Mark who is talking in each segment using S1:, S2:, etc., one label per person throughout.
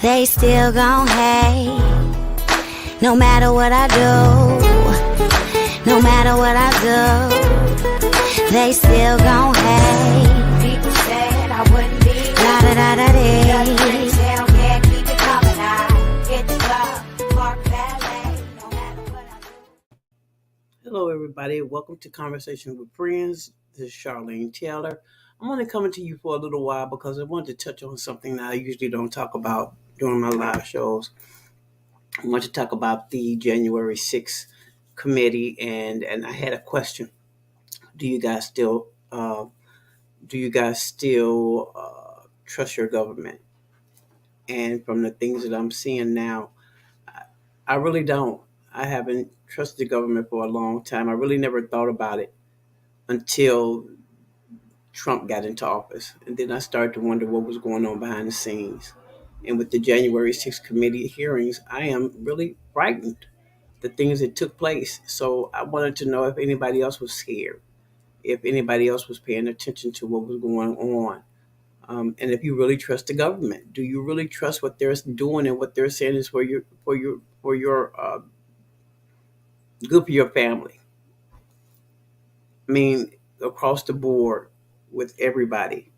S1: they still gon' hate. No matter what I do, no matter what I do, they still gon' hate. People said I wouldn't be la da da da dee. Tell can't keep it coming. I hit the club, park valet. No matter what I do.
S2: Hello, everybody. Welcome to Conversation with Friends. This is Charlene Taylor. I'm only coming to you for a little while because I wanted to touch on something that I usually don't talk about during my live shows. I want to talk about the January 6th committee, and I had a question. Do you guys still trust your government? And from the things that I'm seeing now, I really don't. I haven't trusted the government for a long time. I really never thought about it until Trump got into office. And then I started to wonder what was going on behind the scenes. And with the January 6th committee hearings, I am really frightened the things that took place. So I wanted to know if anybody else was scared, if anybody else was paying attention to what was going on. And if you really trust the government, do you really trust what they're doing and what they're saying is for your good for your family? I mean, across the board with everybody,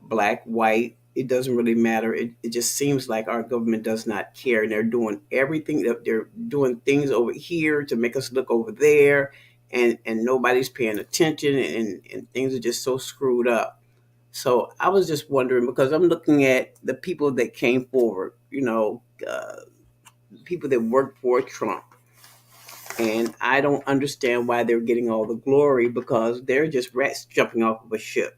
S2: black, white, it doesn't really matter. It just seems like our government does not care, and they're doing everything. They're doing things over here to make us look over there, and nobody's paying attention, and things are just so screwed up. So I was just wondering because I'm looking at the people that came forward, people that worked for Trump. And I don't understand why they're getting all the glory because they're just rats jumping off of a ship.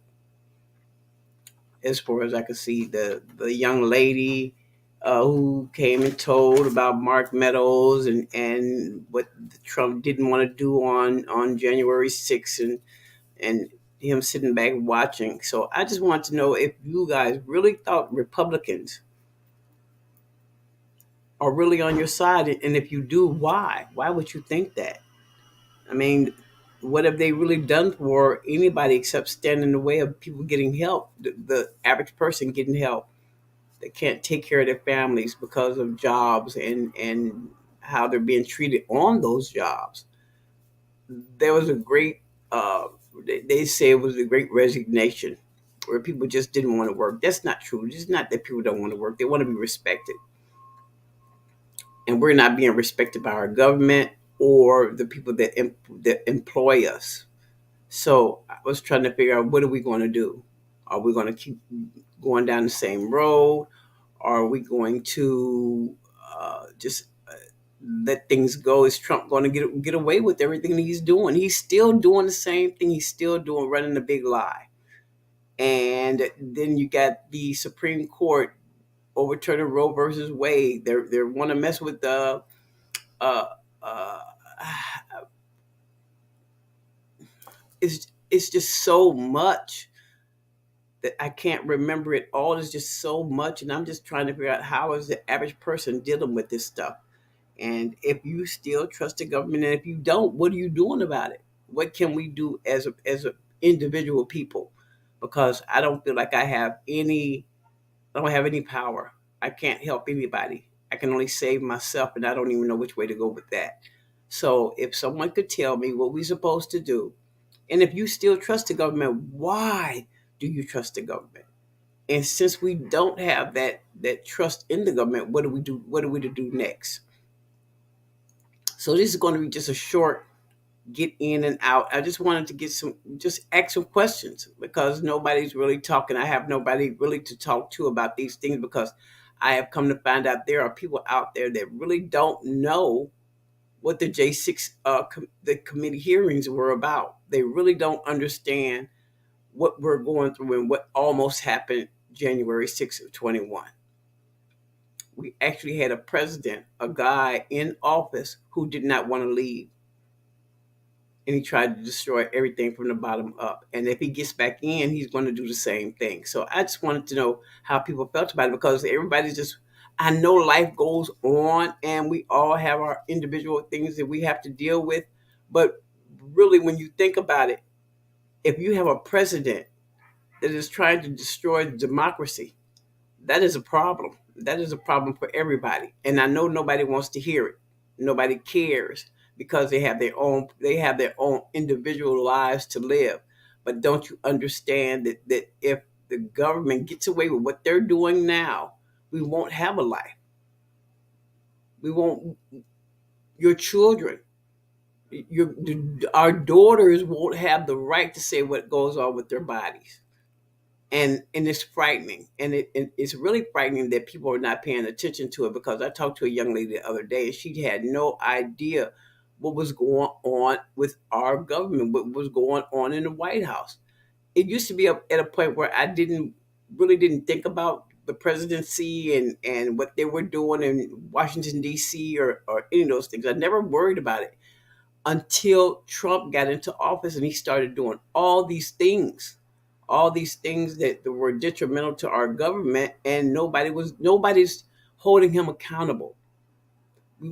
S2: As far as I can see, the young lady who came and told about Mark Meadows and what Trump didn't want to do on January 6th and him sitting back watching. So I just want to know if you guys really thought Republicans are really on your side, and if you do, why? Why would you think that? I mean, what have they really done for anybody except stand in the way of people getting help, the average person getting help that can't take care of their families because of jobs and how they're being treated on those jobs? There was a great, they say it was a great resignation where people just didn't want to work. That's not true. It's not that people don't want to work. They want to be respected. And we're not being respected by our government or the people that employ us. So I was trying to figure out what are we going to do? Are we going to keep going down the same road? Are we going to just let things go? Is Trump going to get away with everything that he's doing? He's still doing the same thing. He's still doing running the big lie. And then you got the Supreme Court overturning Roe versus Wade. They want to mess with the uh, uh, it's just so much that I can't remember it all. It's just so much, and I'm just trying to figure out how is the average person dealing with this stuff. And if you still trust the government, and if you don't, what are you doing about it? What can we do as a individual people? Because I don't feel like I don't have any power. I can't help anybody. I can only save myself, and I don't even know which way to go with that. So if someone could tell me what we're supposed to do, and if you still trust the government, why do you trust the government? And since we don't have that trust in the government, what do we do? What are we to do next? So this is going to be just a short get in and out. I just wanted to just ask some questions because nobody's really talking. I have nobody really to talk to about these things because I have come to find out there are people out there that really don't know what the J6 the committee hearings were about. They really don't understand what we're going through and what almost happened January 6th of 21. We actually had a president, a guy in office who did not want to leave, and he tried to destroy everything from the bottom up. And if he gets back in, he's going to do the same thing. So I just wanted to know how people felt about it because everybody's just, I know life goes on and we all have our individual things that we have to deal with. But really, when you think about it, if you have a president that is trying to destroy democracy, that is a problem. That is a problem for everybody. And I know nobody wants to hear it. Nobody cares because they have their own individual lives to live. But don't you understand that if the government gets away with what they're doing now, we won't have a life. We won't your children, your our daughters won't have the right to say what goes on with their bodies. And it's frightening, and it's really frightening that people are not paying attention to it, because I talked to a young lady the other day and she had no idea what was going on with our government, what was going on in the White House. It used to be at a point where I didn't think about the presidency and what they were doing in Washington D.C. or any of those things. I never worried about it until Trump got into office and he started doing all these things that were detrimental to our government, and nobody's holding him accountable.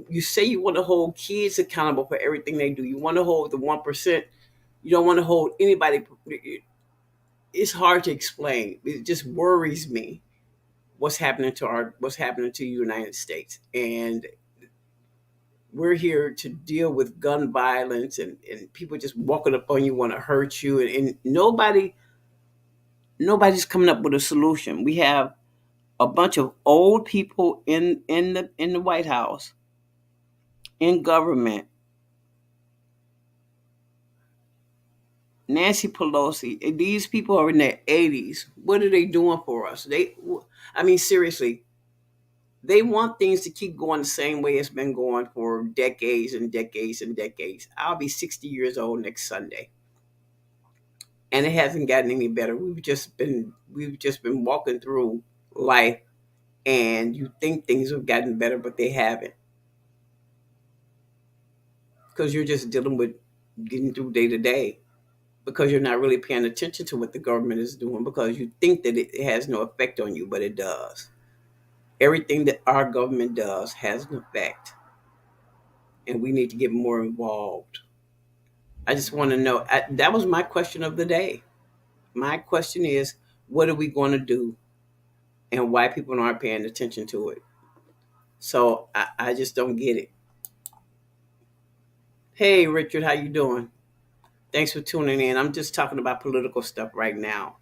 S2: You say you want to hold kids accountable for everything they do. You want to hold the 1%. You don't want to hold anybody. It's hard to explain. It just worries me what's happening to the United States. And we're here to deal with gun violence and people just walking up on you, want to hurt you, and nobody's coming up with a solution. We have a bunch of old people in the White House, in government. Nancy Pelosi, these people are in their 80s. What are they doing for us? I mean, seriously, they want things to keep going the same way it's been going for decades and decades and decades. I'll be 60 years old next Sunday, and it hasn't gotten any better. We've just been walking through life, and you think things have gotten better, but they haven't, because you're just dealing with getting through day to day, because you're not really paying attention to what the government is doing, because you think that it has no effect on you, but it does. Everything that our government does has an effect, and we need to get more involved. I just want to know. That was my question of the day. My question is, what are we going to do, and why people aren't paying attention to it? So I just don't get it. Hey, Richard, how you doing? Thanks for tuning in. I'm just talking about political stuff right now.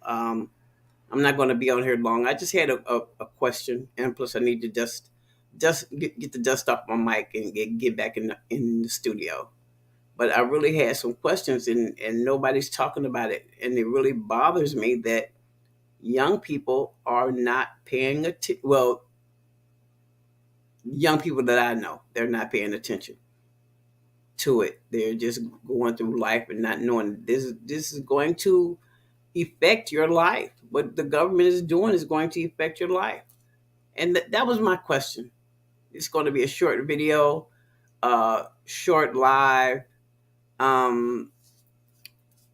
S2: I'm not going to be on here long. I just had a question, and plus I need to just get the dust off my mic and get back in the studio. But I really had some questions, and nobody's talking about it, and it really bothers me that young people are not paying attention. Well, young people that I know, they're not paying attention to it. They're just going through life and not knowing this is going to affect your life. What the government is doing is going to affect your life. And that was my question. It's going to be a short video, short live. Um,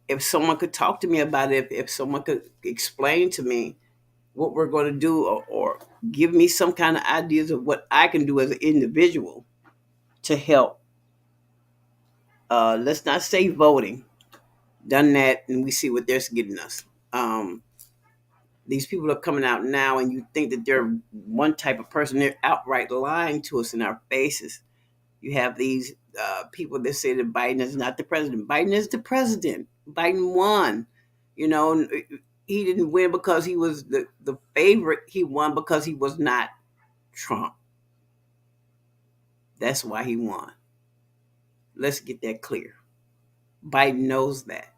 S2: if someone could talk to me about it, if someone could explain to me what we're going to do, or give me some kind of ideas of what I can do as an individual to help. Let's not say voting. Done that, and we see what they're getting us. Um, these people are coming out now, and you think that they're one type of person. They're outright lying to us in our faces. You have these people that say that Biden is not the president. Biden is the president. Biden won. You know, he didn't win because he was the favorite. He won because he was not Trump. That's why he won. Let's get that clear. Biden knows that.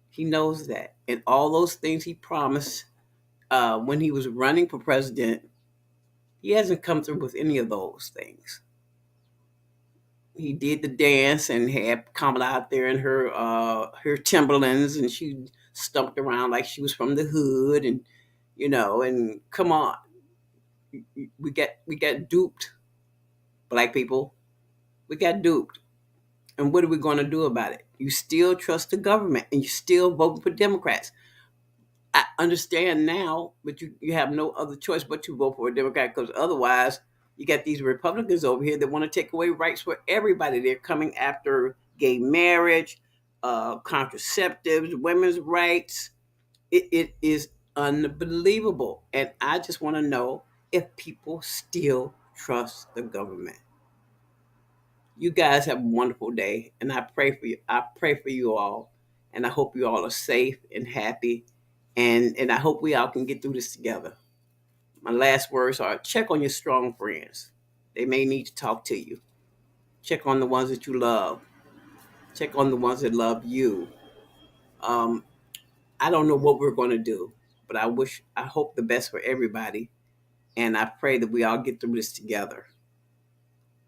S2: He knows that. And all those things he promised when he was running for president, he hasn't come through with any of those things. He did the dance and had Kamala out there in her Timberlands, and she stumped around like she was from the hood, and and come on, we got duped, black people. We got duped. And what are we going to do about it? You still trust the government, and you still vote for Democrats. I understand now, but you have no other choice but to vote for a Democrat, because otherwise you got these Republicans over here that want to take away rights for everybody. They're coming after gay marriage, contraceptives, women's rights. It is unbelievable. And I just want to know if people still trust the government. You guys have a wonderful day, and I pray for you. I pray for you all, and I hope you all are safe and happy, and I hope we all can get through this together. My last words are: check on your strong friends. They may need to talk to you. Check on the ones that you love. Check on the ones that love you. Um, I don't know what we're going to do, but I hope the best for everybody, and I pray that we all get through this together.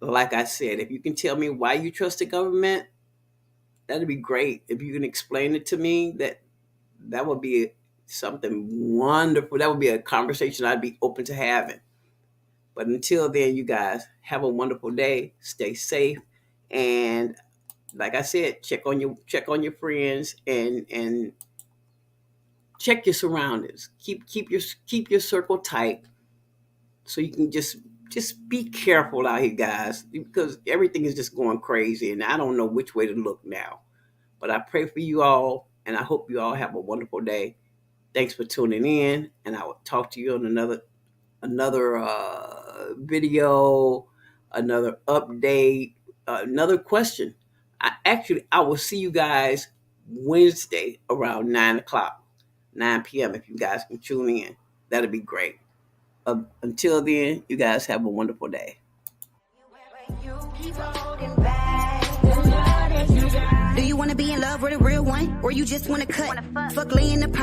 S2: Like I said, if you can tell me why you trust the government, that'd be great. If you can explain it to me, that would be something wonderful. That would be a conversation I'd be open to having. But until then, you guys have a wonderful day. Stay safe, and like I said, check on your friends, and check your surroundings. Keep your circle tight, so you can just be careful out here, guys, because everything is just going crazy, and I don't know which way to look now. But I pray for you all, and I hope you all have a wonderful day. Thanks for tuning in, and I will talk to you on another video, another update, another question. I will see you guys Wednesday around 9 o'clock, 9 p.m. If you guys can tune in, that'd be great. Until then, you guys have a wonderful day.
S1: Do you want to be in love with a real one, or you just want to cut? Fuck laying the